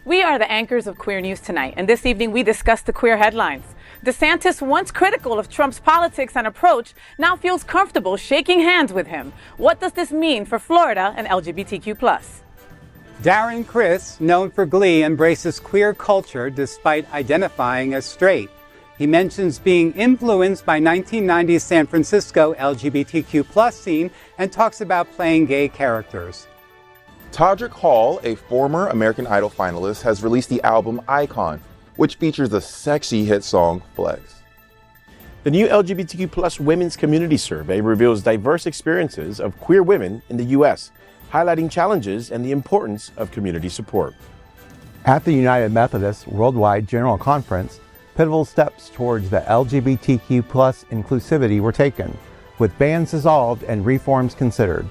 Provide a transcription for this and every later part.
We are the anchors of Queer News Tonight, and this evening we discuss the queer headlines. DeSantis, once critical of Trump's politics and approach, now feels comfortable shaking hands with him. What does this mean for Florida and LGBTQ+? Darren Criss, known for Glee, embraces queer culture despite identifying as straight. He mentions being influenced by 1990s San Francisco LGBTQ+ scene and talks about playing gay characters. Todrick Hall, a former American Idol finalist, has released the album Icon, which features the sexy hit song Flex. The new LGBTQ+ Women's Community Survey reveals diverse experiences of queer women in the U.S., highlighting challenges and the importance of community support. At the United Methodists Worldwide General Conference, pivotal steps towards the LGBTQ+ inclusivity were taken, with bans dissolved and reforms considered.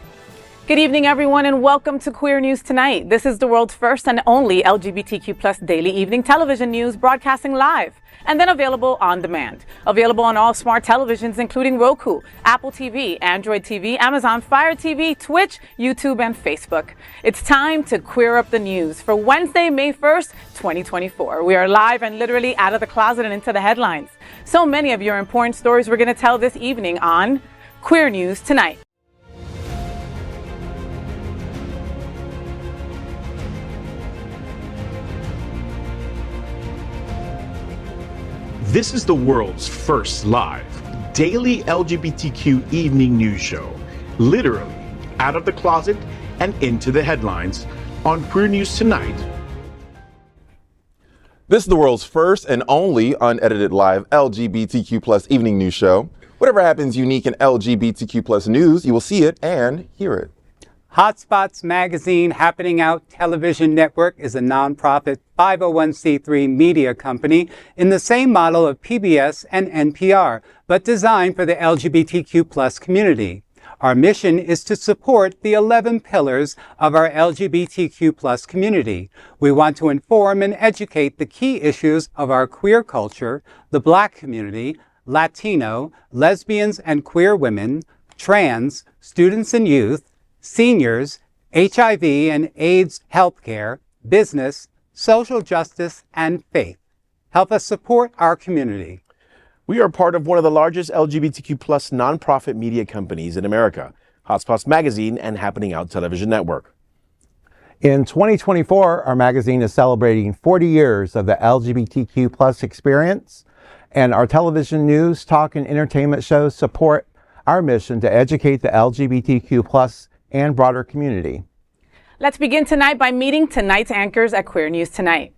Good evening, everyone, and welcome to Queer News Tonight. This is the world's first and only LGBTQ+ daily evening television news, broadcasting live and then available on demand. Available on all smart televisions, including Roku, Apple TV, Android TV, Amazon Fire TV, Twitch, YouTube, and Facebook. It's time to queer up the news for Wednesday, May 1st, 2024. We are live and literally out of the closet and into the headlines. So many of your important stories we're going to tell this evening on Queer News Tonight. This is the world's first live daily LGBTQ evening news show, literally out of the closet and into the headlines on Queer News Tonight. This is the world's first and only unedited live LGBTQ+ evening news show. Whatever happens unique in LGBTQ+ news, you will see it and hear it. Hotspots Magazine Happening Out Television Network is a nonprofit 501c3 media company in the same model of PBS and NPR, but designed for the LGBTQ+ community. Our mission is to support the 11 pillars of our LGBTQ+ community. We want to inform and educate the key issues of our queer culture, the Black community, Latino, lesbians and queer women, trans, students and youth, seniors, HIV and AIDS healthcare, business, social justice, and faith. Help us support our community. We are part of one of the largest LGBTQ+ nonprofit media companies in America, Hotspots Magazine and Happening Out Television Network. In 2024, our magazine is celebrating 40 years of the LGBTQ+ experience, and our television news, talk, and entertainment shows support our mission to educate the LGBTQ+ and broader community. Let's begin tonight by meeting tonight's anchors at Queer News Tonight.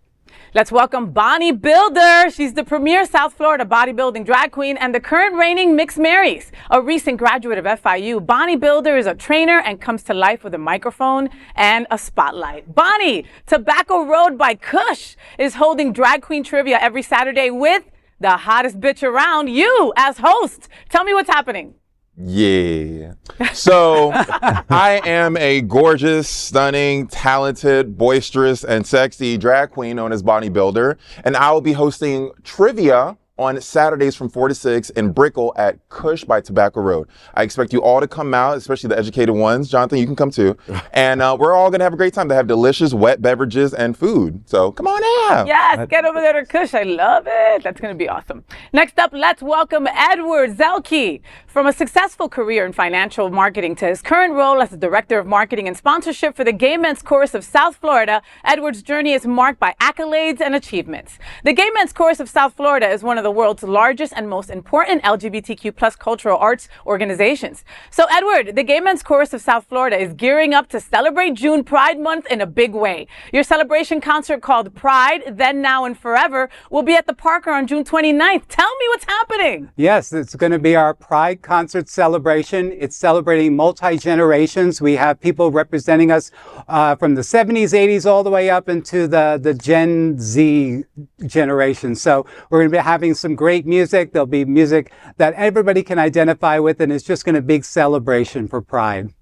Let's welcome Bonnie Builder. She's the premier South Florida bodybuilding drag queen and the current reigning Mixed Marys. A recent graduate of FIU, Bonnie Builder is a trainer and comes to life with a microphone and a spotlight. Bonnie, Tobacco Road by Kush is holding drag queen trivia every Saturday with the hottest bitch around, you as host. Tell me what's happening. Yeah. So I am a gorgeous, stunning, talented, boisterous, and sexy drag queen known as Bonnie Builder. And I will be hosting trivia on Saturdays from 4 to 6 in Brickell at Kush by Tobacco Road. I expect you all to come out, especially the educated ones. Jonathan, you can come too. And we're all going to have a great time. They have delicious wet beverages and food. So come on out. Yes, get over there to Kush. I love it. That's going to be awesome. Next up, let's welcome Otto Zielke. From a successful career in financial marketing to his current role as the Director of Marketing and Sponsorship for the Gay Men's Chorus of South Florida, Otto's journey is marked by accolades and achievements. The Gay Men's Chorus of South Florida is one of the world's largest and most important LGBTQ+ cultural arts organizations. So, Otto, the Gay Men's Chorus of South Florida is gearing up to celebrate June Pride Month in a big way. Your celebration concert called Pride, Then, Now, and Forever will be at the Parker on June 29th. Tell me what's happening. Yes, it's going to be our Pride concert celebration. It's celebrating multi-generations. We have people representing us from the 70s, 80s, all the way up into the Gen Z generation. So we're going to be having some great music. There'll be music that everybody can identify with, and it's just going to be a big celebration for Pride.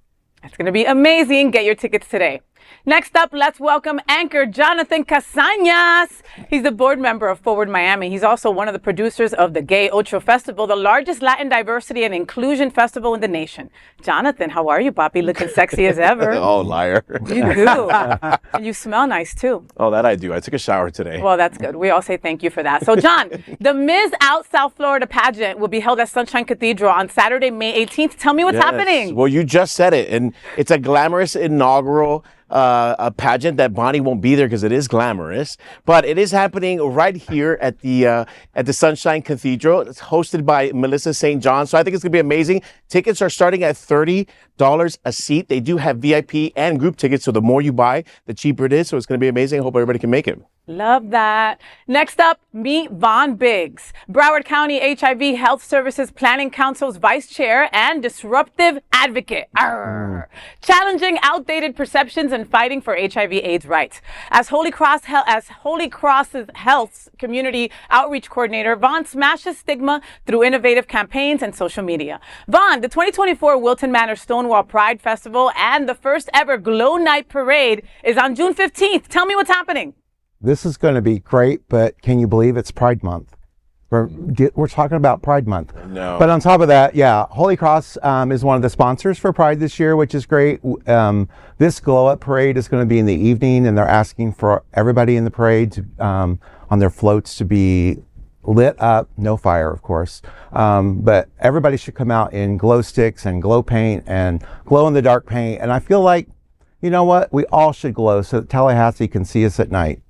It's going to be amazing. Get your tickets today. Next up, let's welcome anchor Jonathan Casañas. He's the board member of Forward Miami. He's also one of the producers of the Gay Ocho Festival, the largest Latin diversity and inclusion festival in the nation. Jonathan, how are you, papi? Looking sexy as ever. Oh, liar. You do. And you smell nice, too. Oh, that I do. I took a shower today. Well, that's good. We all say thank you for that. So, John, the Ms. Out South Florida pageant will be held at Sunshine Cathedral on Saturday, May 18th. Tell me what's happening. Well, you just said it. And it's a glamorous inaugural a pageant that Bonnie won't be there because it is glamorous, but it is happening right here at the Sunshine Cathedral. It's hosted by Melissa St. John, so I think it's gonna be amazing. Tickets are starting at $30 a seat. They do have VIP and group tickets, so the more you buy, the cheaper it is. So it's gonna be amazing. I hope everybody can make it. Love that. Next up, meet Vaughn Biggs, Broward County HIV Health Services Planning Council's vice chair and disruptive advocate. Challenging outdated perceptions and fighting for HIV/AIDS rights. As Holy Cross's Health's community outreach coordinator, Vaughn smashes stigma through innovative campaigns and social media. Vaughn, the 2024 Wilton Manor Stonewall Pride Festival and the first ever Glow Night Parade is on June 15th. Tell me what's happening. This is going to be great, but can you believe it's Pride Month? We're talking about Pride Month. No. But on top of that, yeah, Holy Cross is one of the sponsors for Pride this year, which is great. This Glow Up Parade is going to be in the evening, and they're asking for everybody in the parade to, on their floats to be lit up, no fire, of course. But everybody should come out in glow sticks and glow paint and glow in the dark paint. And I feel like, you know what? We all should glow so that Tallahassee can see us at night.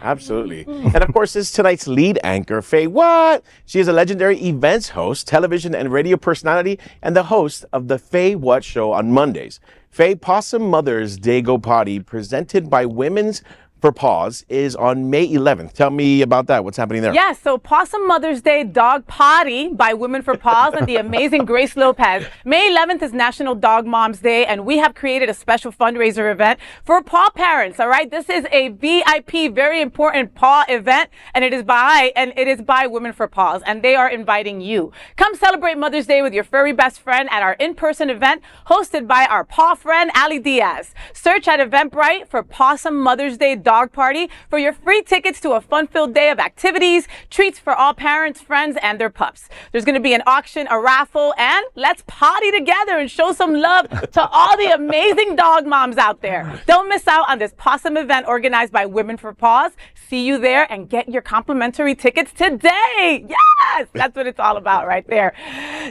Absolutely. And of course, this is tonight's lead anchor, FayWhat. She is a legendary events host, television and radio personality, and the host of the FayWhat show on Mondays. Faye, Possum Mother's Day Go Potty, presented by Women's for Paws, is on May 11th. Tell me about that. What's happening there? Yes, so Possum Mother's Day Dog Potty by Women for Paws and the amazing Grace Lopez. May 11th is National Dog Moms Day, and we have created a special fundraiser event for paw parents. All right, this is a VIP, very important paw event, and it is by Women for Paws, and they are inviting you. Come celebrate Mother's Day with your furry best friend at our in-person event hosted by our paw friend Ali Diaz. Search at Eventbrite for Possum Mother's Day Dog Party for your free tickets to a fun-filled day of activities, treats for all parents, friends, and their pups. There's going to be an auction, a raffle, and let's potty together and show some love to all the amazing dog moms out there. Don't miss out on this Possum event organized by Women for Paws. See you there and get your complimentary tickets today. Yes, that's what it's all about right there.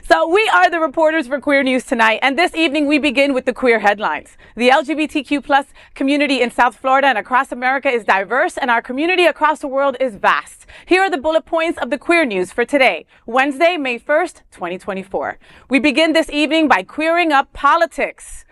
So we are the reporters for Queer News Tonight, and this evening we begin with the queer headlines. The LGBTQ plus community in South Florida and across America is diverse, and our community across the world is vast. Here are the bullet points of the queer news for today, Wednesday, May 1st, 2024. We begin this evening by queering up politics.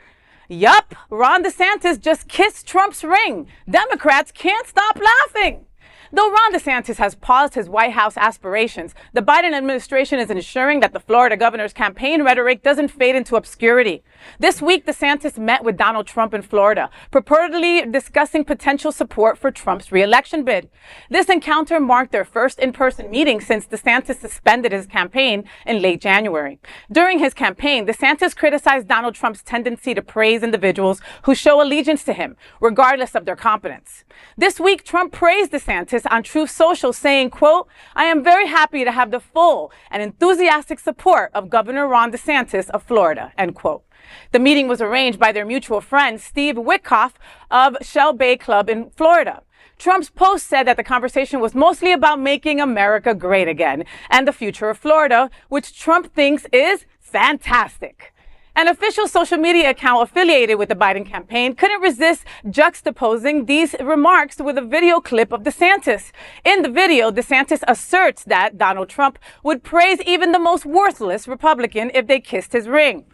Yup, Ron DeSantis just kissed Trump's ring. Democrats can't stop laughing. Though Ron DeSantis has paused his White House aspirations, the Biden administration is ensuring that the Florida governor's campaign rhetoric doesn't fade into obscurity. This week, DeSantis met with Donald Trump in Florida, purportedly discussing potential support for Trump's re-election bid. This encounter marked their first in-person meeting since DeSantis suspended his campaign in late January. During his campaign, DeSantis criticized Donald Trump's tendency to praise individuals who show allegiance to him, regardless of their competence. This week, Trump praised DeSantis on Truth Social, saying, quote, "I am very happy to have the full and enthusiastic support of Governor Ron DeSantis of Florida," end quote. The meeting was arranged by their mutual friend, Steve Witkoff of Shell Bay Club in Florida. Trump's post said that the conversation was mostly about making America great again and the future of Florida, which Trump thinks is fantastic. An official social media account affiliated with the Biden campaign couldn't resist juxtaposing these remarks with a video clip of DeSantis. In the video, DeSantis asserts that Donald Trump would praise even the most worthless Republican if they kissed his ring.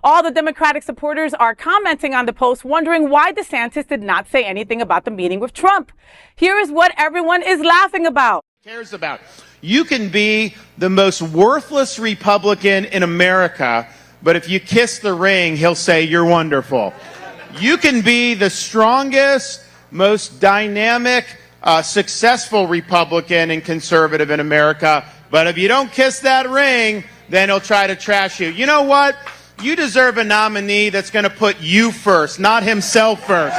All the Democratic supporters are commenting on the post, wondering why DeSantis did not say anything about the meeting with Trump. Here is what everyone is laughing about. Cares about. You can be the most worthless Republican in America, but if you kiss the ring, he'll say you're wonderful. You can be the strongest, most dynamic, successful Republican and conservative in America, but if you don't kiss that ring, then he'll try to trash you. You know what? You deserve a nominee that's going to put you first, not himself first.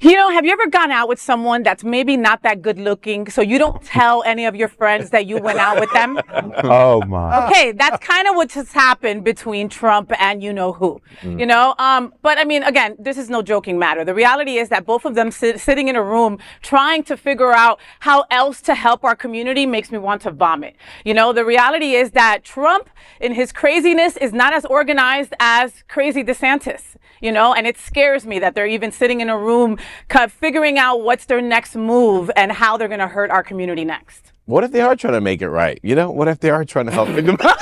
Have you ever gone out with someone that's maybe not that good looking, so you don't tell any of your friends that you went out with them? Oh my. Okay, that's kind of what has happened between Trump and who. But I mean, again, this is no joking matter. The reality is that both of them sitting in a room trying to figure out how else to help our community makes me want to vomit. The reality is that Trump, in his craziness, is not as organized as crazy DeSantis. And it scares me that they're even sitting in a room kind of figuring out what's their next move and how they're going to hurt our community next. What if they are trying to make it right? What if they are trying to help make them? Sorry,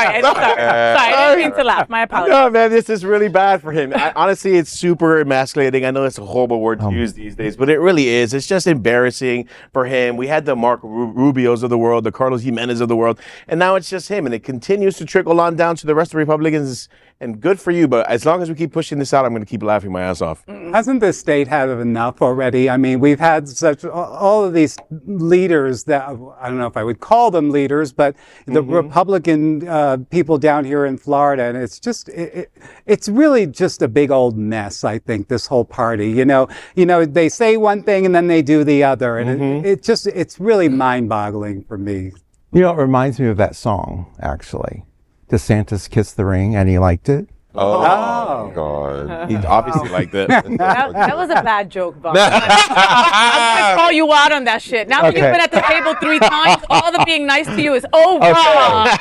I didn't mean to laugh. My apologies. No, man, this is really bad for him. Honestly, it's super emasculating. I know it's a horrible word to use these days, but it really is. It's just embarrassing for him. We had the Marco Rubios of the world, the Carlos Jimenez of the world, and now it's just him. And it continues to trickle on down to the rest of the Republicans. And good for you, but as long as we keep pushing this out, I'm going to keep laughing my ass off. Hasn't the state had enough already? I mean, we've had all of these leaders that, I don't know if I would call them leaders, but the Republican people down here in Florida, and it's just, it's really just a big old mess, I think, this whole party. They say one thing and then they do the other, and it's really mind-boggling for me. It reminds me of that song, actually. DeSantis kissed the ring and he liked it. Oh. God. He obviously liked it. That was a bad joke, Bob. I'm going to call you out on that shit. Now that you've been at the table 3 times, all the being nice to you is over.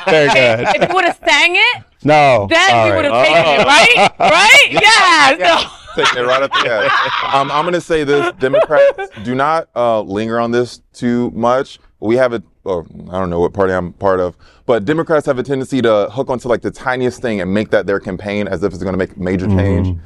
Very good. If you would have sang it, No. then we would have taken it, right? Right? Yeah. No. Taking it right up the head. I'm going to say this. Democrats, do not linger on this too much. We have it, or I don't know what party I'm part of, but Democrats have a tendency to hook onto like the tiniest thing and make that their campaign as if it's going to make major change.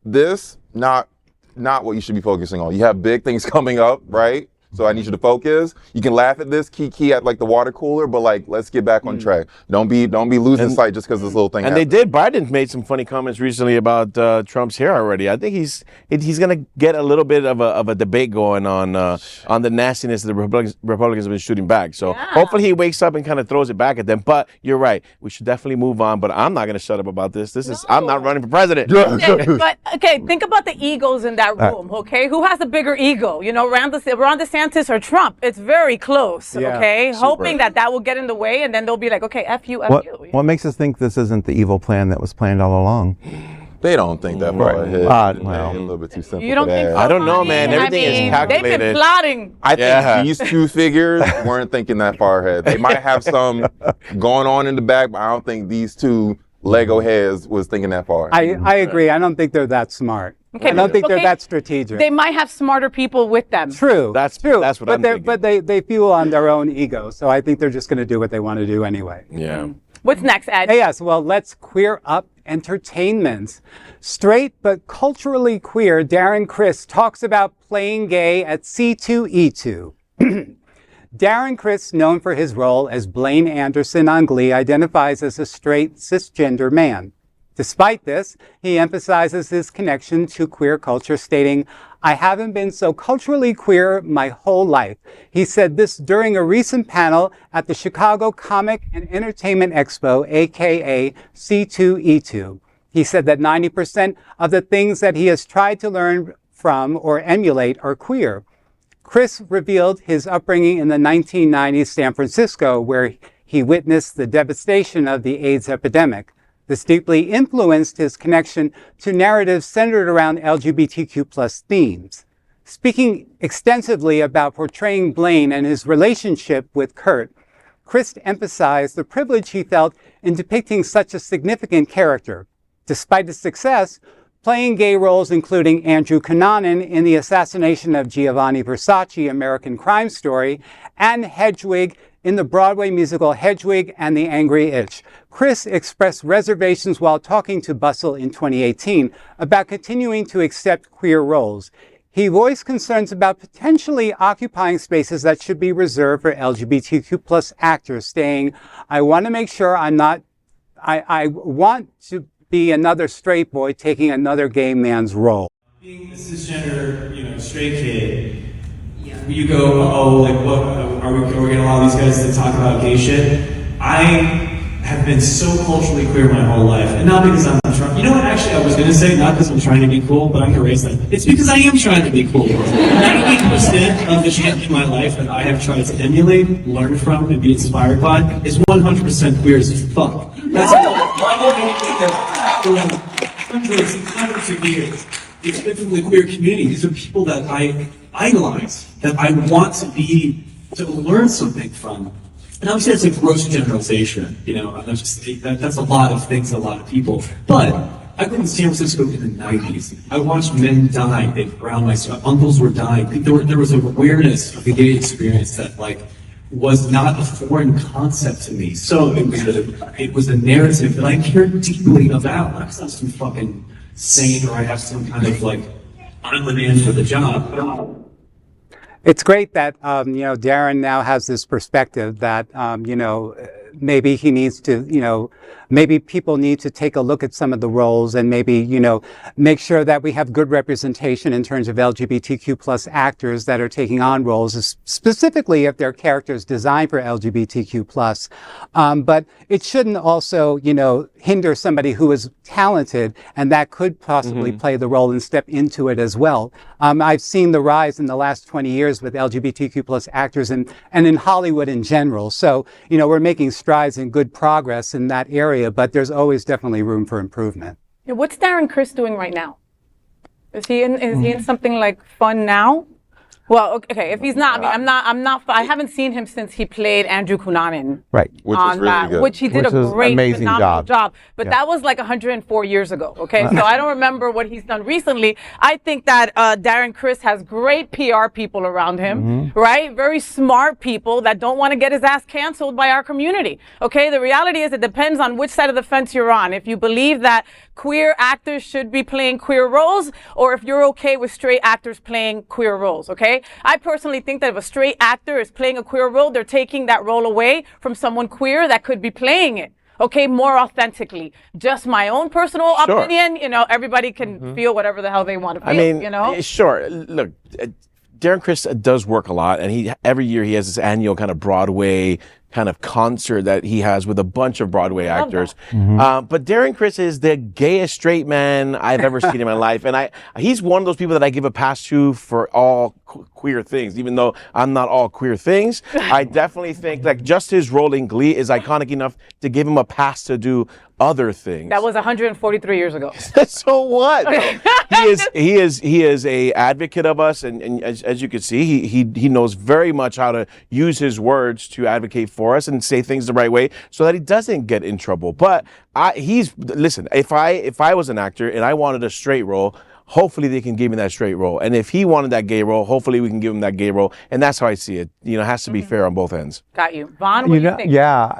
This, not what you should be focusing on. You have big things coming up, right? So I need you to focus. You can laugh at this, kiki at like the water cooler, but like let's get back on track. Don't be losing sight just because this little thing. And happened. they did. Biden made some funny comments recently about Trump's hair already. I think he's going to get a little bit of a debate going on the nastiness that the Republicans have been shooting back. So hopefully he wakes up and kind of throws it back at them. But you're right. We should definitely move on. But I'm not going to shut up about this. I'm not running for president. But okay, think about the egos in that room. Okay, who has the bigger ego? Ron DeSantis or Trump? It's very close. Okay, hoping that will get in the way, and then they'll be like, okay, F you, F you. What makes us think this isn't the evil plan that was planned all along? They don't think that far ahead. Well, a little bit too simple. You don't for think that. so? I don't know, man. Everything is calculated. They've been plotting. I think these two figures weren't thinking that far ahead. They might have some going on in the back, but I don't think these two Lego heads was thinking that far. I agree. I don't think they're that smart. Okay, I don't think they're that strategic. They might have smarter people with them. True. That's true. That's what I'm thinking. But they fuel on their own ego, so I think they're just going to do what they want to do anyway. Yeah. What's next, Ed? Yes, well, let's queer up entertainment. Straight but culturally queer Darren Criss talks about playing gay at C2E2. Darren Criss, known for his role as Blaine Anderson on Glee, identifies as a straight cisgender man. Despite this, he emphasizes his connection to queer culture, stating, "I haven't been so culturally queer my whole life." He said this during a recent panel at the Chicago Comic and Entertainment Expo, A.K.A. C2E2. He said that 90% of the things that he has tried to learn from or emulate are queer. Criss revealed his upbringing in the 1990s San Francisco, where he witnessed the devastation of the AIDS epidemic. This deeply influenced his connection to narratives centered around LGBTQ+ themes. Speaking extensively about portraying Blaine and his relationship with Kurt, Criss emphasized the privilege he felt in depicting such a significant character. Despite his success, playing gay roles including Andrew Cunanan in the assassination of Giovanni Versace, American Crime Story, and Hedwig in the Broadway musical Hedwig and the Angry Itch, Criss expressed reservations while talking to Bustle in 2018 about continuing to accept queer roles. He voiced concerns about potentially occupying spaces that should be reserved for LGBTQ+ actors, saying, "I want to make sure I want to be another straight boy taking another gay man's role." Being a cisgender, straight kid, you go, oh, like, what, are we going to allow these guys to talk about gay shit? I have been so culturally queer my whole life, and not because I'm trying. You know what? Actually, I was gonna say not because I'm trying to be cool, but I'm gonna erase that. It's because I am trying to be cool. 90% of the shit in my life that I have tried to emulate, learn from, and be inspired by is 100% queer as fuck. That's all. Hundreds and hundreds of years, it's been from the queer community. These are people that I idolize, that I want to learn something from. And obviously that's a gross generalization, you know, that's a lot of things, a lot of people. But I grew up in San Francisco in the 90s. I watched men die around my uncles were dying. There was an awareness of the gay experience that was not a foreign concept to me. So it was a narrative that I cared deeply about. Not because I'm some fucking saint or I have some kind of I'm the man for the job. It's great that, Darren now has this perspective that, maybe he needs to, maybe people need to take a look at some of the roles and maybe, make sure that we have good representation in terms of LGBTQ plus actors that are taking on roles, specifically if they're characters designed for LGBTQ plus. But it shouldn't also, hinder somebody who is talented and that could possibly play the role and step into it as well. I've seen the rise in the last 20 years with LGBTQ plus actors and in Hollywood in general. So, we're making strides and good progress in that area, but there's always definitely room for improvement. Yeah, what's Darren Criss doing right now? Is he in something fun now? Well, okay, if he's not, I haven't seen him since he played Andrew Cunanan. Right. Which was really good. Which he did Which a was great, amazing phenomenal job. But Yeah. that was 104 years ago, okay? So I don't remember what he's done recently. I think that Darren Criss has great PR people around him, right? Very smart people that don't want to get his ass canceled by our community, okay? The reality is it depends on which side of the fence you're on. If you believe that queer actors should be playing queer roles, or if you're okay with straight actors playing queer roles, okay? I personally think that if a straight actor is playing a queer role, they're taking that role away from someone queer that could be playing it, okay, more authentically. Just my own personal opinion, everybody can feel whatever the hell they want to feel, Sure. Look, Darren Criss does work a lot, and every year he has this annual kind of Broadway kind of concert that he has with a bunch of Broadway actors. But Darren Criss is the gayest straight man I've ever seen in my life. And he's one of those people that I give a pass to for all queer things, even though I'm not all queer things. I definitely think just his role in Glee is iconic enough to give him a pass to do other things. That was 143 years ago. So what? He is a advocate of us, and as you can see, he knows very much how to use his words to advocate for us and say things the right way so that he doesn't get in trouble. But listen, if I was an actor and I wanted a straight role, hopefully they can give me that straight role. And if he wanted that gay role, hopefully we can give him that gay role. And that's how I see it. It has to be fair on both ends. Got you. Vaughn, what do you think? Yeah,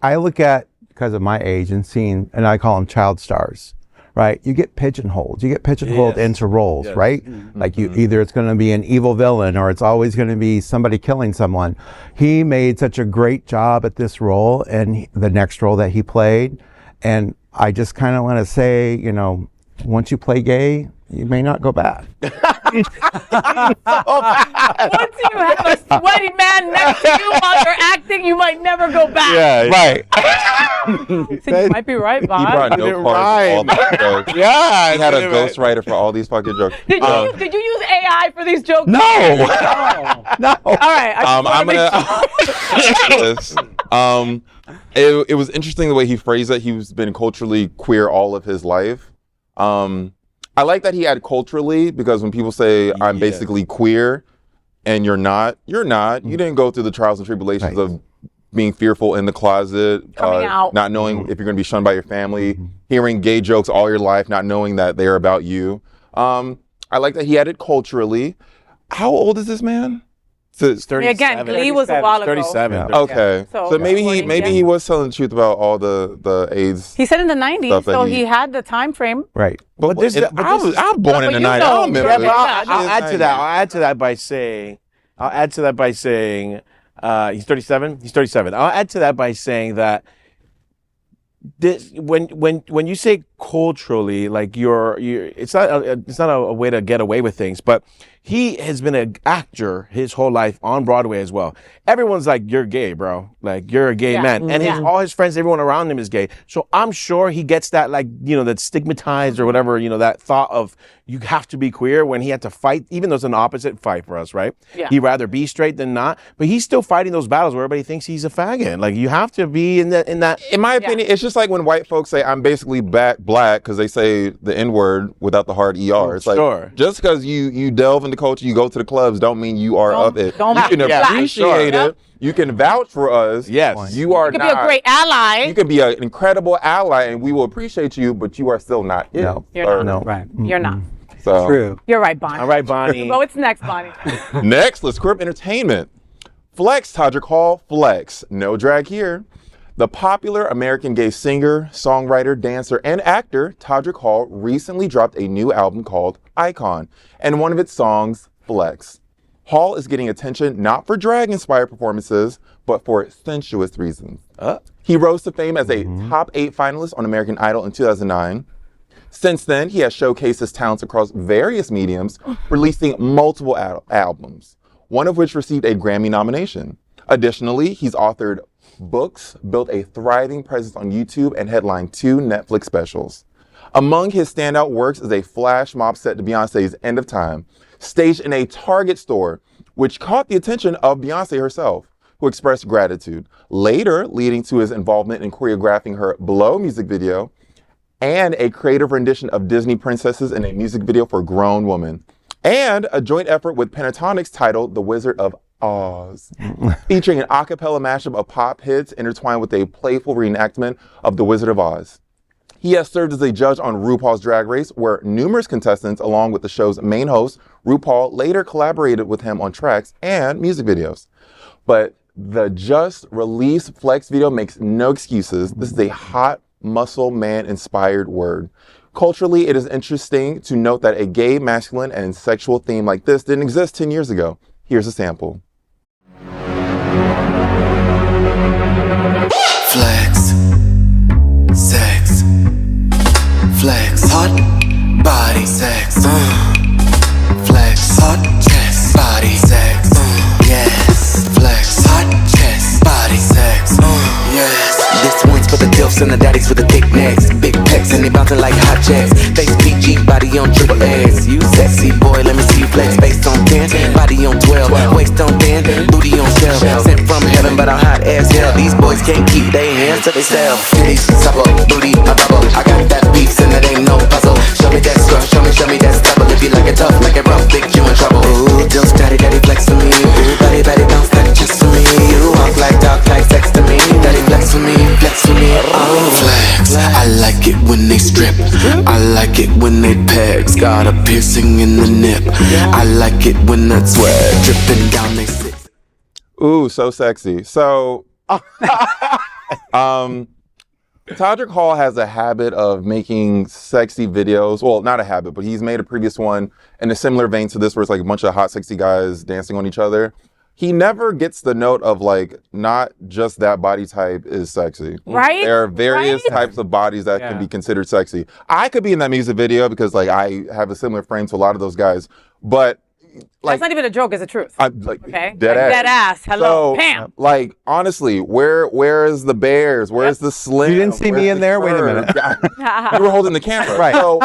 I look at, because of my age and seeing, and I call them child stars, right? You get pigeonholed. You get pigeonholed into roles, right? Like either it's going to be an evil villain or it's always going to be somebody killing someone. He made such a great job at this role and the next role that he played. And I just kind of want to say, once you play gay, you may not go back. Once you have a sweaty man next to you while you're acting, you might never go back. Yeah, Right. So you might be right, He Vaughn. brought note cards for all these jokes. Yeah. He had a ghostwriter for all these fucking jokes. Did you use AI for these jokes? No. No. All right. I'm gonna. It was interesting the way he phrased it. He's been culturally queer all of his life. I like that he had culturally, because when people say I'm basically queer and you're not. You didn't go through the trials and tribulations of being fearful in the closet, Coming out. not knowing if you're going to be shunned by your family, hearing gay jokes all your life, not knowing that they're about you. I like that he had it culturally. How old is this man? It's 37. Again, Glee was a while ago. 37. Okay. So maybe he was telling the truth about all the AIDS. He said in the 90s, Stuff that so he- he had the time frame. Right. I was born in the 90s. I don't remember. Yeah, but I'll it. add to that. I'll add to that by saying he's 37. He's 37. I'll add to that by saying that this, when you say culturally, like it's not a way to get away with things, but he has been an actor his whole life on Broadway as well. Everyone's like, you're gay, bro. Like, you're a gay man. And all his friends, everyone around him is gay. So I'm sure he gets that, like, that stigmatized or whatever, that thought of you have to be queer when he had to fight, even though it's an opposite fight for us, right? Yeah. He'd rather be straight than not. But he's still fighting those battles where everybody thinks he's a faggot. Like, you have to be in that. In my opinion, it's just like when white folks say, I'm basically black because they say the N-word without the hard ER. It's like, just because you delve into culture, you go to the clubs, don't mean you are of it. You can appreciate it. You can vouch for us. Yes. You are not. You can be a great ally. You can be an incredible ally, and we will appreciate you, but you are still not it. No, you're not. No, right. You're not. So. True. You're right, Bonnie. All right, Bonnie. What's next, Bonnie? Next, let's Crip Entertainment. Flex Todrick Hall, Flex. No drag here. The popular American gay singer, songwriter, dancer, and actor Todrick Hall recently dropped a new album called Icon, and one of its songs, Flex. Hall is getting attention not for drag-inspired performances, but for sensuous reasons. He rose to fame as a top 8 finalist on American Idol in 2009. Since then, he has showcased his talents across various mediums, releasing multiple albums, one of which received a Grammy nomination. Additionally, he's authored books, built a thriving presence on YouTube, and headlined 2 Netflix specials. Among his standout works is a flash mob set to Beyonce's End of Time, staged in a Target store, which caught the attention of Beyonce herself, who expressed gratitude, later leading to his involvement in choreographing her Blow music video and a creative rendition of Disney princesses in a music video for Grown Woman, and a joint effort with Pentatonix titled The Wizard of Oz, featuring an a cappella mashup of pop hits intertwined with a playful reenactment of The Wizard of Oz. He has served as a judge on RuPaul's Drag Race, where numerous contestants, along with the show's main host, RuPaul, later collaborated with him on tracks and music videos. But the just released Flex video makes no excuses. This is a hot muscle man-inspired word. Culturally, it is interesting to note that a gay, masculine, and sexual theme like this didn't exist 10 years ago. Here's a sample. Flex, sex, flex, hot body sex, flex, hot chest, body sex, yes, flex, hot chest, body sex, yes. This one's for the dilfs and the daddies with the thick necks, big pecs and they bouncing like hot jets. Face PG, body on triple X. You sexy boy, let me see you flex. Face on 10, body on 12, waist on 10, booty on shelf. Sent from heaven, but I'm hot as hell. These boys can't keep their hands to themselves. Titties, supple, booty, my bubble. I got that beef and it ain't no puzzle. Show me that scruff, show me that stubble. If you like it tough, like it rough, big, you in trouble. Ooh, dilf, daddy, flex for me. Ooh, buddy, bounce that chest for me. You walk like talk like sex to me. Daddy, flex for me, flex for me. Oh, flex. I like it when they strip. I like it when they pegs. Got a piercing in the nip. I like it when that sweat dripping down they six. Ooh, so sexy. So, Todrick Hall has a habit of making sexy videos. Well, not a habit, but he's made a previous one in a similar vein to this where it's like a bunch of hot, sexy guys dancing on each other. He never gets the note of like, not just that body type is sexy. Right? There are various types of bodies that can be considered sexy. I could be in that music video because like I have a similar frame to a lot of those guys, but like, that's not even a joke, it's the truth. Okay? Dead ass. Hello, so, Pam. Like, honestly, where is the bears? Where's the slim? You didn't see me in there? Wait a minute. You were holding the camera. Right. So,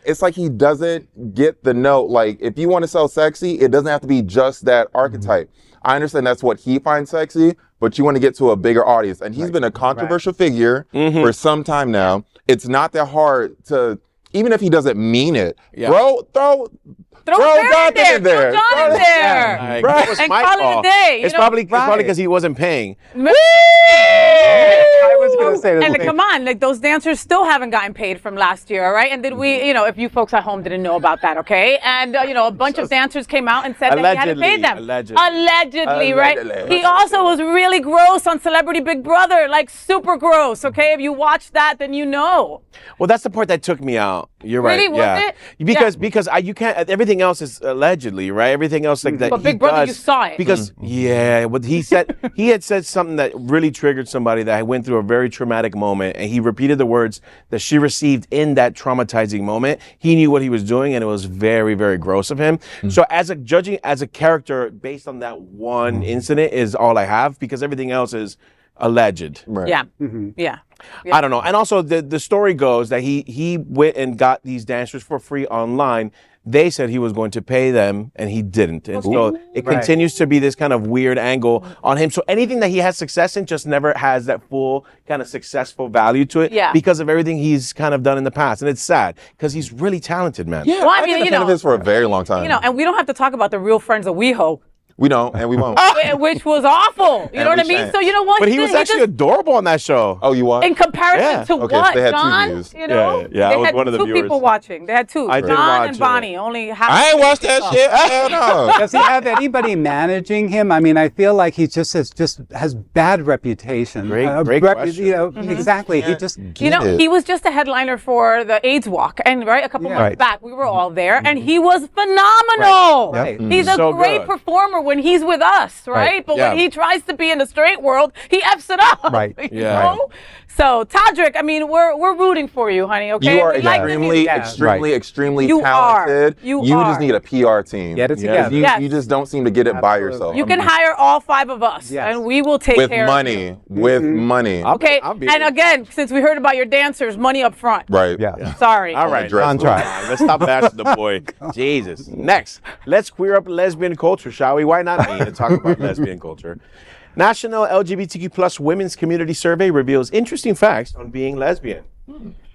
it's like he doesn't get the note. Like, if you want to sell sexy, it doesn't have to be just that archetype. I understand that's what he finds sexy, but you want to get to a bigger audience. And he's been a controversial figure for some time now. It's not that hard to... Even if he doesn't mean it, throw Jonathan in there. Throw John in there. Right. And call it a day. It's probably because he wasn't paying. I was going to say that. And come on, like those dancers still haven't gotten paid from last year, all right? And did we, if you folks at home didn't know about that, okay? And, a bunch of dancers came out and said that he hadn't paid them. Allegedly, right? He also was really gross on Celebrity Big Brother, like super gross, okay? If you watch that, then you know. Well, that's the part that took me out. You're right. Really? Was it? Because you can't. Everything else is allegedly, right? Everything else like that. But Big Brother, you saw it. Because what he said, he had said something that really triggered somebody that went through a very traumatic moment, and he repeated the words that she received in that traumatizing moment. He knew what he was doing, and it was very, very gross of him. So as a character based on that one incident is all I have, because everything else is alleged. Right. Yeah. Yeah. I don't know. And also the story goes that he went and got these dancers for free online. They said he was going to pay them, and he didn't. And so it continues to be this kind of weird angle on him. So anything that he has success in just never has that full kind of successful value to it because of everything he's kind of done in the past. And it's sad because he's really talented, man. Yeah, Well, I I've mean, been a fan of his for a very long time. And we don't have to talk about the real friends of WeHo. We don't, and we won't. Which was awful. You know what I mean? shan't. So you know what? But he was actually adorable on that show. Oh, you what? in comparison Yeah. to Okay, what, so they had 2 John? views. You know? Yeah, I they was had one of the 2 viewers. people watching. They had 2. I did John watch and it. Bonnie. Only half. I ain't watched that shit. Hell no. Does he have anybody managing him? I mean, I feel like he just has bad reputation. Great question. You know, exactly. He just He was just a headliner for the AIDS Walk, and a couple months back, we were all there, and he was phenomenal. Right. He's a So great good. performer when he's with us, right? But when he tries to be in the straight world, he F's it up. Right. You know? So Todrick, I mean, we're rooting for you, honey. Okay. You are We like the extremely, music. extremely You are. talented. You just are. need a PR team. Get it Yeah. together. Yes. You just don't seem to get it by yourself. You can hire all 5 of us, Yes. and we will take with care money. of you. With money. Okay. I'll be And there. again, since we heard about your dancers, money up front. Right. Yeah. Sorry. All right. Dress On code. track. Let's stop bashing the boy. Jesus. Next, let's queer up lesbian culture, shall we? Why not me to talk about lesbian culture? National LGBTQ plus Women's Community Survey reveals interesting facts on being lesbian.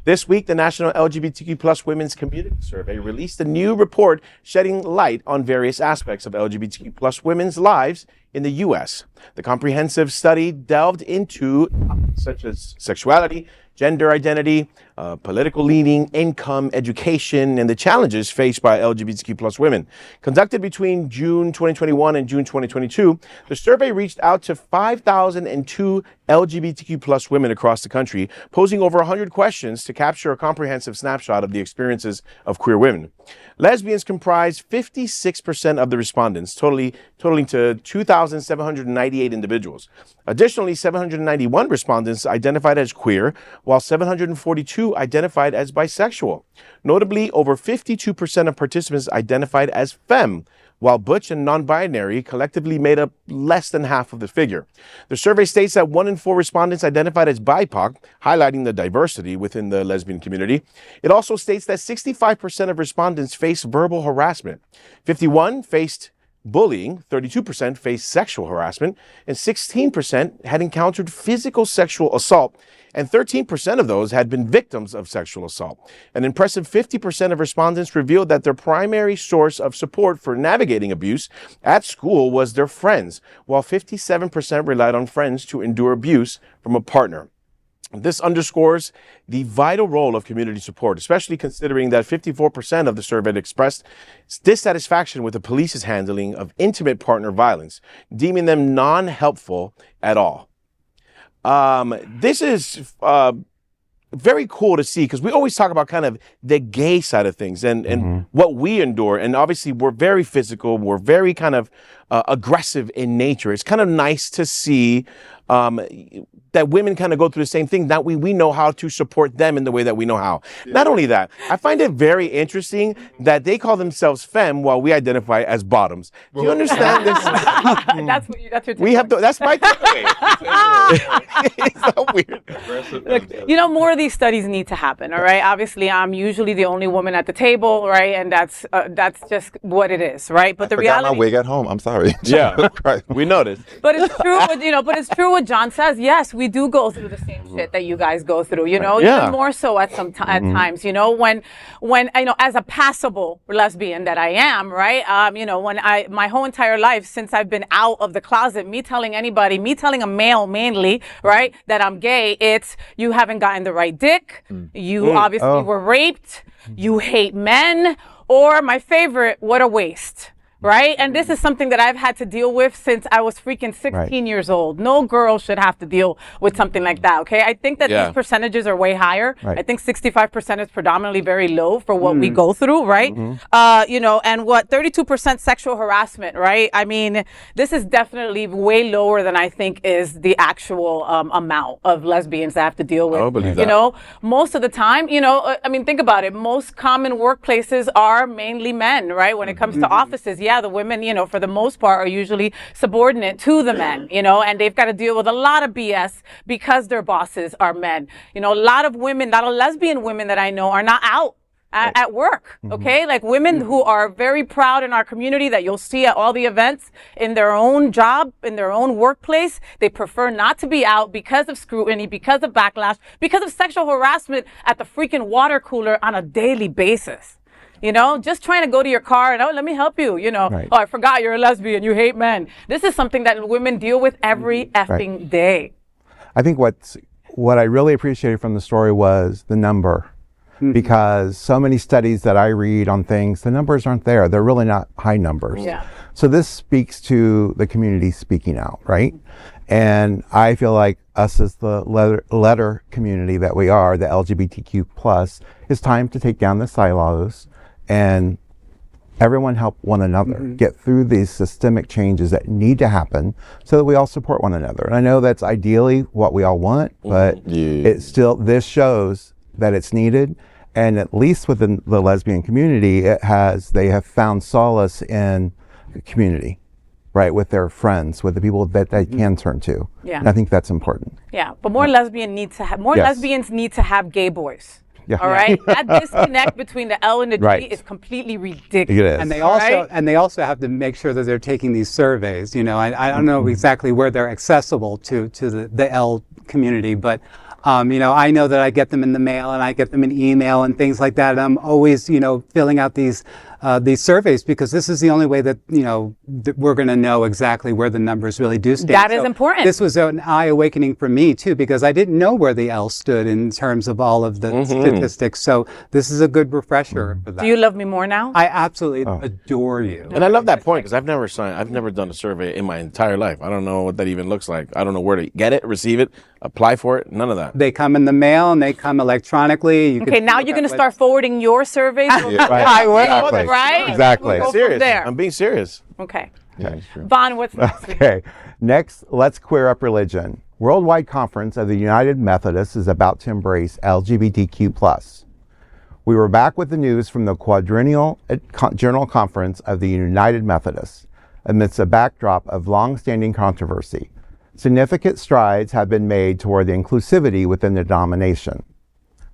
This week, the National LGBTQ plus Women's Community Survey released a new report shedding light on various aspects of LGBTQ plus women's lives in the U.S. The comprehensive study delved into topics such as sexuality, gender identity, political leaning, income, education, and the challenges faced by LGBTQ plus women. Conducted between June 2021 and June 2022, the survey reached out to 5,002 LGBTQ plus women across the country, posing over 100 questions to capture a comprehensive snapshot of the experiences of queer women. Lesbians comprise 56% of the respondents, totaling to 2,798 individuals. Additionally, 791 respondents identified as queer, while 742 identified as bisexual. Notably, over 52% of participants identified as femme, while butch and non-binary collectively made up less than half of the figure. The survey states that 1 in 4 respondents identified as BIPOC, highlighting the diversity within the lesbian community. It also states that 65% of respondents faced verbal harassment, 51% faced bullying, 32% faced sexual harassment, and 16% had encountered physical sexual assault, and 13% of those had been victims of sexual assault. An impressive 50% of respondents revealed that their primary source of support for navigating abuse at school was their friends, while 57% relied on friends to endure abuse from a partner. This underscores the vital role of community support, especially considering that 54% of the surveyed expressed dissatisfaction with the police's handling of intimate partner violence, deeming them non-helpful at all. This is very cool to see, because we always talk about kind of the gay side of things and what we endure. And obviously we're very physical. We're very kind of aggressive in nature. It's kind of nice to see that women kind of go through the same thing. That we know how to support them in the way that we know how. Yeah. Not only that, I find it very interesting that they call themselves femme while we identify as bottoms. Do you understand this? That's your we have to, that's my takeaway. It's not weird. Look, more of these studies need to happen. All right. Obviously, I'm usually the only woman at the table, right? And that's just what it is, right? But I forgot my wig at home. I'm sorry. Yeah, right. We noticed. But it's true. But it's true what John says. Yes, we do go through the same shit that you guys go through. Even more so at times. When as a passable lesbian that I am, right? When my whole entire life since I've been out of the closet, me telling a male mainly, right, that I'm gay, it's you haven't gotten the right dick, you obviously were raped, you hate men, or my favorite, what a waste. right? And this is something that I've had to deal with since I was freaking 16 years old. No girl should have to deal with something like that, okay? I think that these percentages are way higher. I think 65% is predominantly very low for what we go through, right? You know, and what 32% sexual harassment, right? I mean, this is definitely way lower than I think is the actual amount of lesbians that have to deal with. I believe that. You know, most of the time, you know, I mean, think about it. Most common workplaces are mainly men, right? When it comes to offices, the women, you know, for the most part are usually subordinate to the men, you know, and they've got to deal with a lot of BS because their bosses are men. You know, a lot of women, a lot of lesbian women that I know are not out at work, okay? Like women who are very proud in our community that you'll see at all the events in their own job, in their own workplace. They prefer not to be out because of scrutiny, because of backlash, because of sexual harassment at the freaking water cooler on a daily basis. You know, just trying to go to your car and, oh, let me help you, you know. Oh, I forgot you're a lesbian, you hate men. This is something that women deal with every effing day. I think what I really appreciated from the story was the number. Because so many studies that I read on things, the numbers aren't there. They're really not high numbers. So this speaks to the community speaking out, right? And I feel like us as the letter community that we are, the LGBTQ plus, it's time to take down the silos and everyone help one another get through these systemic changes that need to happen so that we all support one another. And I know that's ideally what we all want, but it's still, this shows that it's needed. And at least within the lesbian community, they have found solace in the community, right? With their friends, with the people that they can turn to. And I think that's important. But more lesbians need to have gay boys. All right, that disconnect between the L and the G is completely ridiculous. It is. And they also have to make sure that they're taking these surveys. You know, I don't know exactly where they're accessible to the L community, but you know, I know that I get them in the mail and I get them in email and things like that. And I'm always, you know, filling out these surveys because this is the only way that, you know, that we're going to know exactly where the numbers really do stand. That is important. This was an eye-awakening for me too, because I didn't know where the L stood in terms of all of the statistics. So this is a good refresher for that. Do you love me more now? I absolutely adore you. And I love that point because I've never done a survey in my entire life. I don't know what that even looks like. I don't know where to get it, receive it, apply for it, none of that. They come in the mail and they come electronically. Now you're going to start forwarding your surveys? I will. Right? Exactly. We'll serious. I'm being serious. Okay. Yeah. Vaughn, what's next? Okay. Next, let's queer up religion. Worldwide Conference of the United Methodists is about to embrace LGBTQ+. We were back with the news from the Quadrennial General Conference of the United Methodists amidst a backdrop of long-standing controversy. Significant strides have been made toward the inclusivity within the denomination.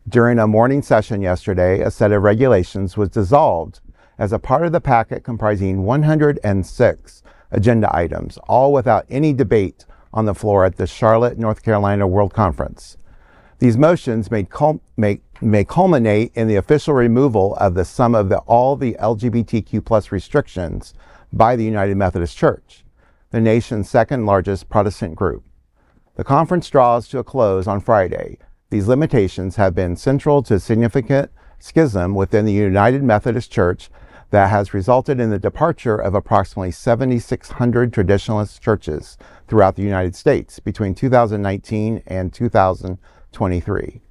During a morning session yesterday, a set of regulations was dissolved as a part of the packet comprising 106 agenda items, all without any debate on the floor at the Charlotte, North Carolina World Conference. These motions may culminate in the official removal of all the LGBTQ+ restrictions by the United Methodist Church, the nation's second largest Protestant group. The conference draws to a close on Friday. These limitations have been central to a significant schism within the United Methodist Church that has resulted in the departure of approximately 7,600 traditionalist churches throughout the United States between 2019 and 2023.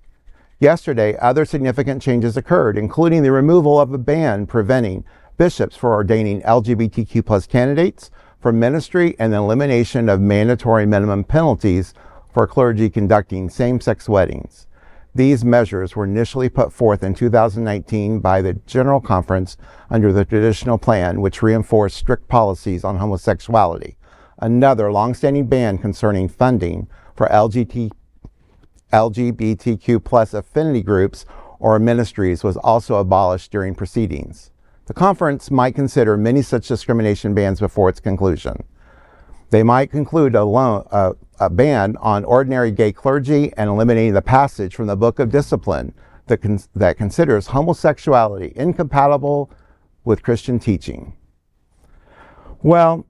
Yesterday, other significant changes occurred, including the removal of a ban preventing bishops from ordaining LGBTQ+ candidates for ministry and the elimination of mandatory minimum penalties for clergy conducting same-sex weddings. These measures were initially put forth in 2019 by the General Conference under the Traditional Plan, which reinforced strict policies on homosexuality. Another longstanding ban concerning funding for LGBTQ+ affinity groups or ministries was also abolished during proceedings. The conference might consider many such discrimination bans before its conclusion. They might conclude a ban on ordinary gay clergy and eliminating the passage from the Book of Discipline that considers homosexuality incompatible with Christian teaching. Well,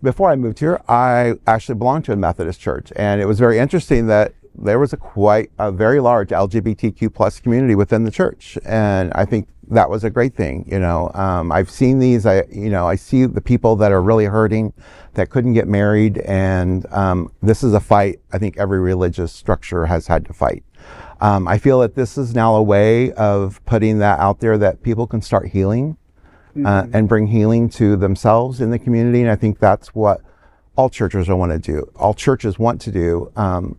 before I moved here, I actually belonged to a Methodist church, and it was very interesting that there was a very large LGBTQ plus community within the church, and I think that was a great thing. I've seen these. I see the people that are really hurting, that couldn't get married, and this is a fight I think every religious structure has had to fight. I feel that this is now a way of putting that out there, that people can start healing and bring healing to themselves in the community, and I think that's what all churches want to do. All churches want to do.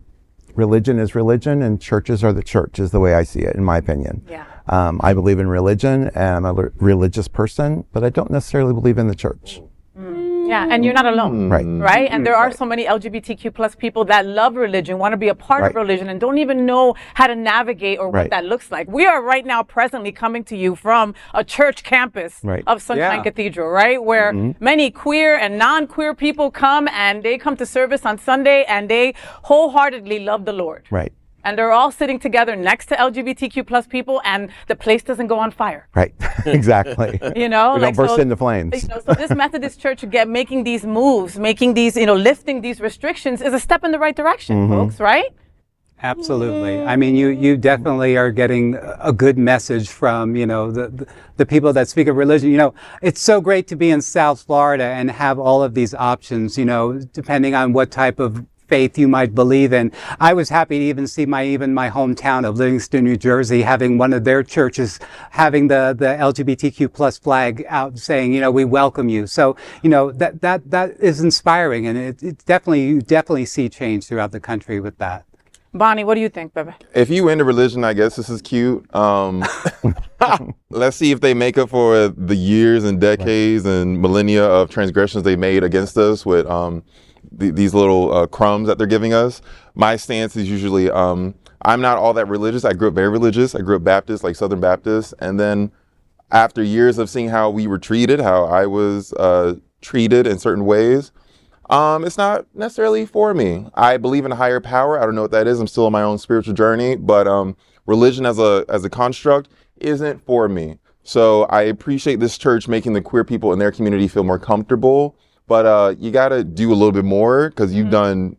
Religion is religion, and churches are the church, is the way I see it, in my opinion. Yeah. I believe in religion, and I'm a religious person, but I don't necessarily believe in the church. Yeah, and you're not alone, right? And there are so many LGBTQ plus people that love religion, want to be a part of religion, and don't even know how to navigate or what that looks like. We are right now presently coming to you from a church campus of Sunshine Cathedral, right? Where many queer and non-queer people come, and they come to service on Sunday, and they wholeheartedly love the Lord. Right. And they're all sitting together next to LGBTQ plus people, and the place doesn't go on fire. Right, exactly. You know, we don't burst into flames. So this Methodist church making these moves, making these, lifting these restrictions is a step in the right direction, folks, right? Absolutely. I mean, you definitely are getting a good message from, the people that speak of religion. It's so great to be in South Florida and have all of these options, depending on what type of faith you might believe in. I was happy to even see my hometown of Livingston, New Jersey, having one of their churches having the LGBTQ plus flag out, saying, we welcome you. So, that is inspiring, and it you definitely see change throughout the country with that. Bonnie, what do you think, baby? If you into religion, I guess this is cute. Let's see if they make up for the years and decades and millennia of transgressions they made against us with these little crumbs that they're giving us. My stance is usually, I'm not all that religious. I grew up very religious. I grew up Baptist, like Southern Baptist. And then after years of seeing how we were treated, how I was treated in certain ways, it's not necessarily for me. I believe in a higher power. I don't know what that is. I'm still on my own spiritual journey, but religion as a construct isn't for me. So I appreciate this church making the queer people in their community feel more comfortable. But you got to do a little bit more, because you've done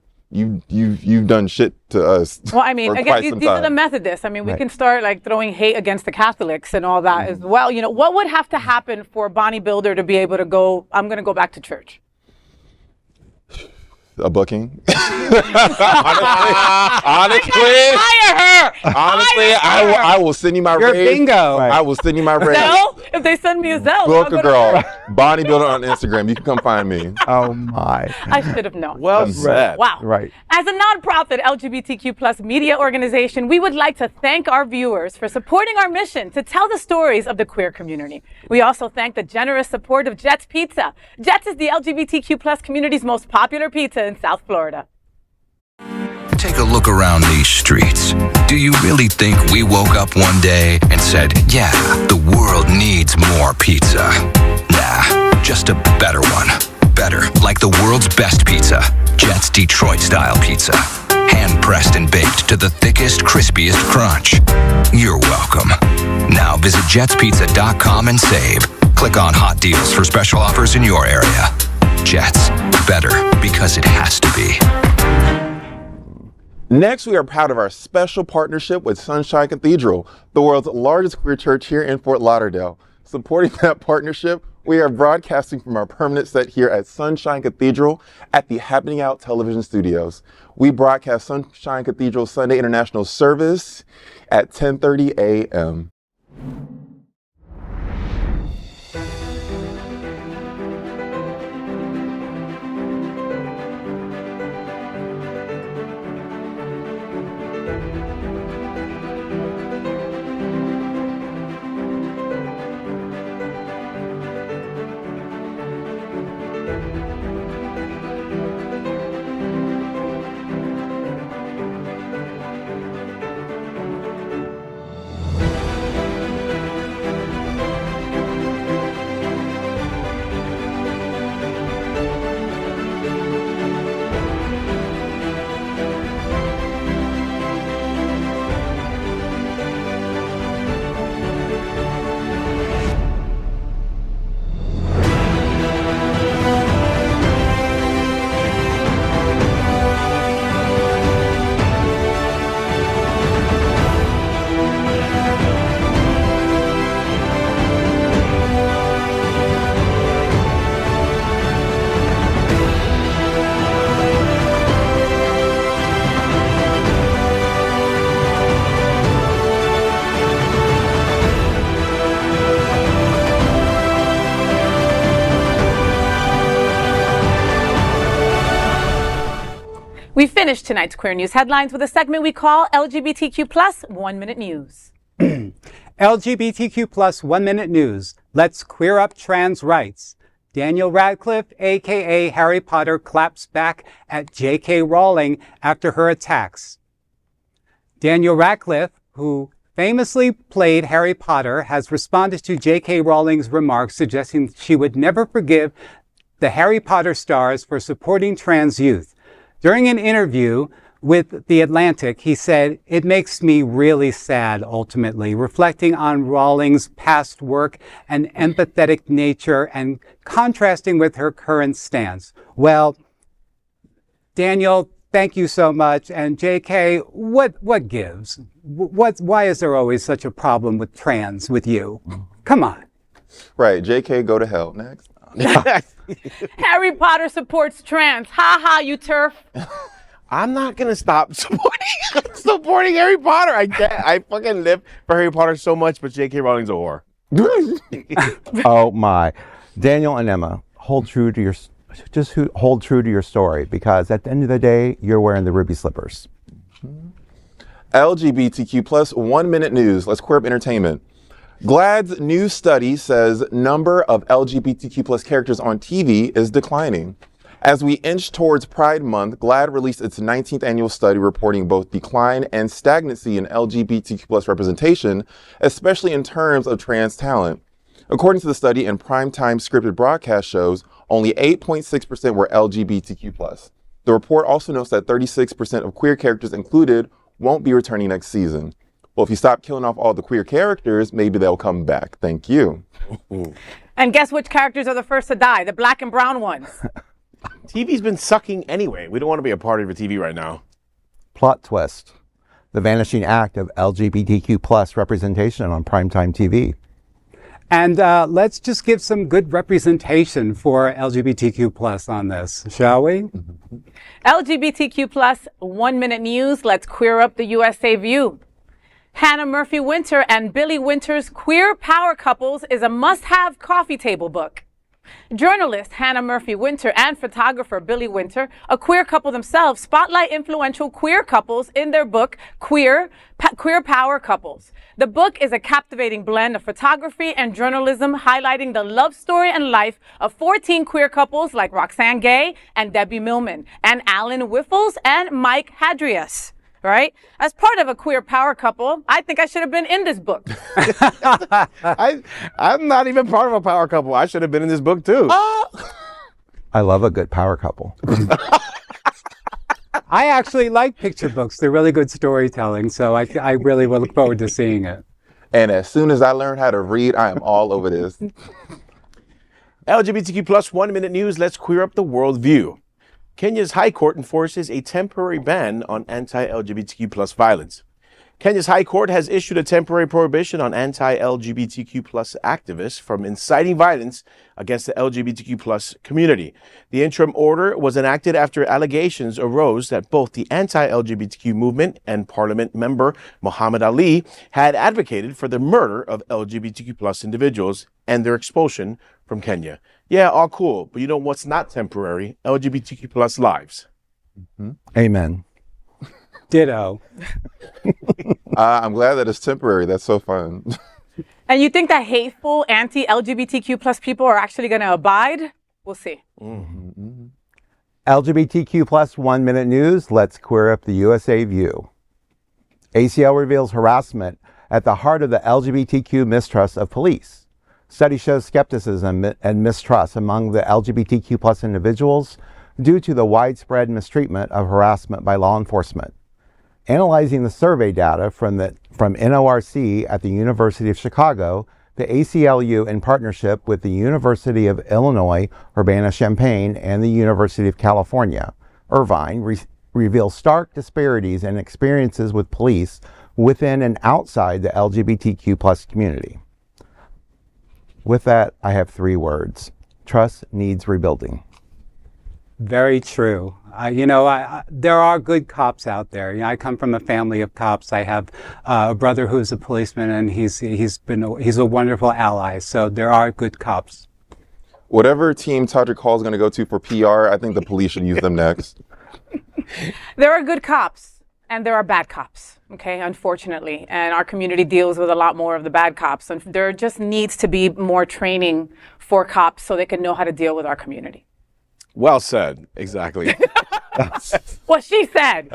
shit to us. Well, I mean, again, these are the Methodists. I mean, we can start throwing hate against the Catholics and all that as well. What would have to happen for Bonnie Builder to be able to go, I'm going to go back to church? A booking. Honestly, I will send you my rave. Bingo. I will send you my rave. Zelle? If they send me a Zelle, book a girl. Bonnie Builder on Instagram. You can come find me. Oh my! I should have known. Well said. Wow. Right. As a nonprofit LGBTQ plus media organization, we would like to thank our viewers for supporting our mission to tell the stories of the queer community. We also thank the generous support of Jets Pizza. Jets is the LGBTQ plus community's most popular pizza in South Florida. Take a look around these streets. Do you really think we woke up one day and said, yeah, the world needs more pizza? Nah, just a better one. Better, like the world's best pizza, Jet's Detroit-style pizza. Hand-pressed and baked to the thickest, crispiest crunch. You're welcome. Now visit jetspizza.com and save. Click on hot deals for special offers in your area. Jets, better because it has to be. Next, we are proud of our special partnership with Sunshine Cathedral, the world's largest queer church here in Fort Lauderdale. Supporting that partnership, we are broadcasting from our permanent set here at Sunshine Cathedral at the Happening Out television studios. We broadcast Sunshine Cathedral Sunday International Service at 10:30 a.m. We finish tonight's Queer News headlines with a segment we call LGBTQ Plus 1 Minute News. LGBTQ Plus 1 Minute News. Let's queer up trans rights. Daniel Radcliffe, A.K.A. Harry Potter, claps back at J.K. Rowling after her attacks. Daniel Radcliffe, who famously played Harry Potter, has responded to J.K. Rowling's remarks suggesting she would never forgive the Harry Potter stars for supporting trans youth. During an interview with The Atlantic, he said, "It makes me really sad, ultimately, reflecting on Rowling's past work and empathetic nature and contrasting with her current stance." Well, Daniel, thank you so much. And JK, what gives? Why is there always such a problem with trans with you? Come on. Right, JK, go to hell. Next. Harry Potter supports trans. Ha ha, you turf. I'm not gonna stop supporting Harry Potter. I fucking live for Harry Potter so much, but J.K. Rowling's a whore. Oh my. Daniel and Emma, hold true to your story, because at the end of the day, you're wearing the ruby slippers. LGBTQ plus 1 minute news. Let's queer up entertainment. GLAAD's new study says number of LGBTQ plus characters on TV is declining. As we inch towards Pride Month, GLAAD released its 19th annual study reporting both decline and stagnancy in LGBTQ plus representation, especially in terms of trans talent. According to the study, in primetime scripted broadcast shows, only 8.6% were LGBTQ plus. The report also notes that 36% of queer characters included won't be returning next season. Well, if you stop killing off all the queer characters, maybe they'll come back. Thank you. And guess which characters are the first to die? The black and brown ones. TV's been sucking anyway. We don't want to be a part of your TV right now. Plot twist. The vanishing act of LGBTQ plus representation on primetime TV. And let's just give some good representation for LGBTQ plus on this, shall we? LGBTQ plus 1 minute news. Let's queer up the USA view. Hannah Murphy Winter and Billie Winter's Queer Power Couples is a must-have coffee table book. Journalist Hannah Murphy Winter and photographer Billie Winter, a queer couple themselves, spotlight influential queer couples in their book, Queer Power Couples. The book is a captivating blend of photography and journalism, highlighting the love story and life of 14 queer couples like Roxanne Gay and Debbie Millman, and Alan Wiffles and Mike Hadrias. Right? As part of a queer power couple, I think I should have been in this book. I'm not even part of a power couple. I should have been in this book too. I love a good power couple. I actually like picture books. They're really good storytelling, so I really will look forward to seeing it. And as soon as I learn how to read, I am all over this. LGBTQ plus 1 minute news. Let's queer up the world view. Kenya's High Court enforces a temporary ban on anti-LGBTQ plus violence. Kenya's High Court has issued a temporary prohibition on anti-LGBTQ plus activists from inciting violence against the LGBTQ plus community. The interim order was enacted after allegations arose that both the anti-LGBTQ movement and Parliament member Muhammad Ali had advocated for the murder of LGBTQ plus individuals and their expulsion from Kenya. Yeah, all cool, but you know what's not temporary? LGBTQ plus lives. Amen. Ditto. I'm glad that it's temporary. That's so fun. And you think that hateful anti-LGBTQ plus people are actually going to abide? We'll see. LGBTQ plus 1 minute news. Let's queer up the USA view. ACL reveals harassment at the heart of the LGBTQ mistrust of police. Study shows skepticism and mistrust among the LGBTQ plus individuals due to the widespread mistreatment of harassment by law enforcement. Analyzing the survey data from NORC at the University of Chicago, the ACLU, in partnership with the University of Illinois Urbana-Champaign and the University of California, Irvine, reveals stark disparities in experiences with police within and outside the LGBTQ plus community. With that, I have 3 words. Trust needs rebuilding. Very true. There are good cops out there. I come from a family of cops. I have a brother who's a policeman, and he's a wonderful ally. So there are good cops. Whatever team Todrick Hall is going to go to for PR, I think the police should use them next. There are good cops and there are bad cops, okay, unfortunately. And our community deals with a lot more of the bad cops. And there just needs to be more training for cops so they can know how to deal with our community. Well said. Exactly. What she said.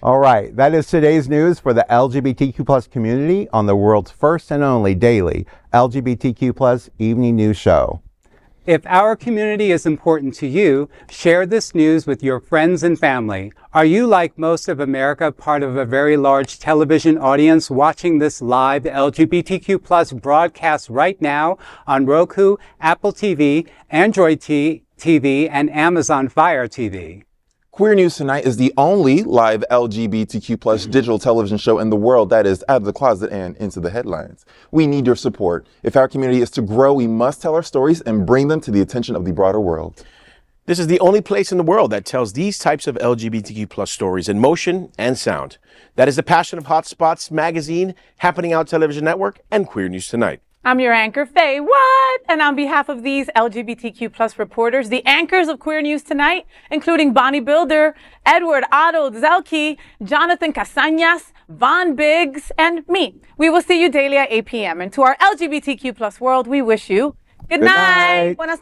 All right, that is today's news for the LGBTQ plus community on the world's first and only daily LGBTQ plus evening news show. If our community is important to you, share this news with your friends and family. Are you, like most of America, part of a very large television audience watching this live LGBTQ plus broadcast right now on Roku, Apple TV, Android TV, and Amazon Fire TV? Queer News Tonight is the only live LGBTQ plus digital television show in the world that is out of the closet and into the headlines. We need your support. If our community is to grow, we must tell our stories and bring them to the attention of the broader world. This is the only place in the world that tells these types of LGBTQ plus stories in motion and sound. That is the passion of Hotspots Magazine, Happening Out Television Network, and Queer News Tonight. I'm your anchor, FayWhat, and on behalf of these LGBTQ plus reporters, the anchors of Queer News Tonight, including Bonnie Builder, Edward Otto Zielke, Jonathan Casañas, Von Biggs, and me. We will see you daily at 8 p.m. And to our LGBTQ plus world, we wish you good night. Buenas